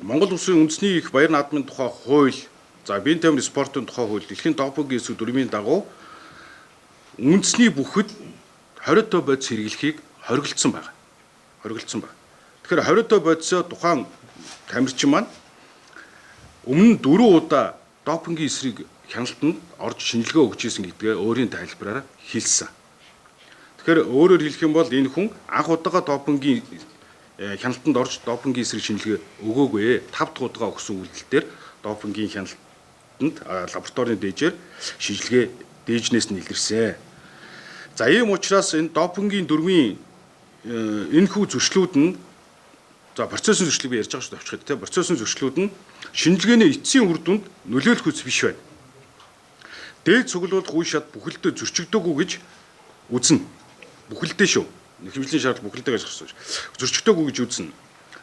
Монгол Улсын үндэсний их баяр наадмын тухай хууль, за биеийн тамирын спортын тухай хууль, дэлхийн допингийн эсрэг дүрмийн дагуу үндэсний бүхэд хориотой бодис хэрэглэхийг хориглосон байна. Тэгэхээр хориотой бодисоо тухайн тамирчин маань өмнө 4 удаа допингийн эсрэг хяналтанд орж шинжилгээ өгч ирсэн гэдгээ өөрийн тайлбараар хэлсэн. Тэгэхээр өөрөөр хэлэх юм бол энэ хүн анх удаага допингийн хяналтанд орж допингийн эсрэг шинжилгээ өгөөгүй. 5 дахь удаа өгсөн үйлдэл дээр допингийн хяналтанд лабораторийн дээжээр шинжилгээ дээжнээс нь илэрсэн. За ийм учраас энэ допингийн дүрмийн энэхүү зөрчлүүд нь за процессын зөрчлийг би ярьж байгаа шүү дээ авчихад тийм процессын зөрчлүүд нь шинжилгээний эцсийн үр дүнд нөлөөлөх үс биш байна. Дээд цуглуулах үе шат бүхэлдээ зөрчигдөөгүй гэж үзнэ. Бүхэлдээ шүү. Хэвлэлийн шаардлага бүхэлдээ гэж гарсан. Зөрчигдөөгүй гэж үзнэ.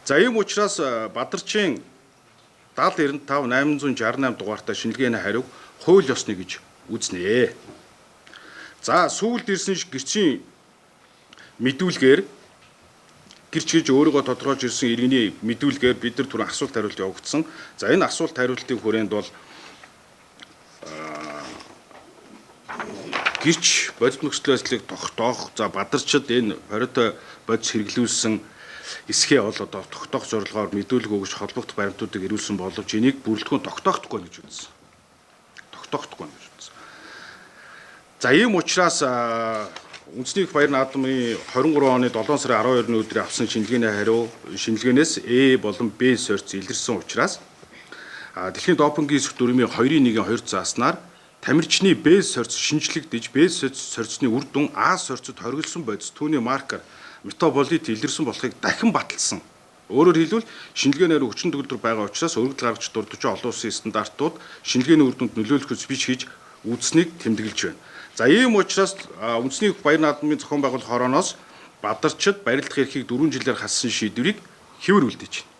За ийм учраас Бадарчин 7095 868 дугаартай шинжилгээний хариуг хууль ёсны гэж үзнэ. За сүүлд ирсэн гэрчийн мэдүүлгээр гэрч гэж өөрийгөө тодорхойлж ирсэн иргэний мэдүүлгээр бид нар түрүүн асуулт хариулт явагдсан. За энэ асуулт хариултын хүрээнд бол гэрч бодит нөхцөл байдлыг тогтоох, за Бадарчид энэ хориотой бодис хэрэглүүлсэн эсхээ бол одоо тогтоох зорилгоор мэдүүлэг өгж холбогдох баримтуудыг ирүүлсэн боловч энийг бүрэлдэхүүн тогтоохдоггүй гэж үзсэн. За ийм учраас үндэсний их баяр наадмын 23 оны 7 сарын 12-ны өдрийн авсан шинжилгээний хариу шинжилгээнээс A болон B сорьц илэрсэн учраас дэлхийн допингийн эсрэг дүрмийн 2-1-2 зааснаар тамирчны B сорьц шинжлэгдэж B сорьцны үр дүн А сорьцод хориглосон бодис түүний маркер метаболит илэрсэн болохыг дахин баталсан. Өөрөөр хэлбэл шинжилгээнээр хүчин төгөлдөр байгаа учраас өргөдөл гаргаж дурдж олон улсын стандартууд шинжилгээний үр дүнд нөлөөлөх биш гэж үзснийг тэмдэглэж байна. За ийм учраас үндэсний их баяр наадмын зохион байгуулах хорооноос Бадарчид барилдах эрхийг 4 жилээр хассан шийдвэрийг хэвээр үлдээж байна.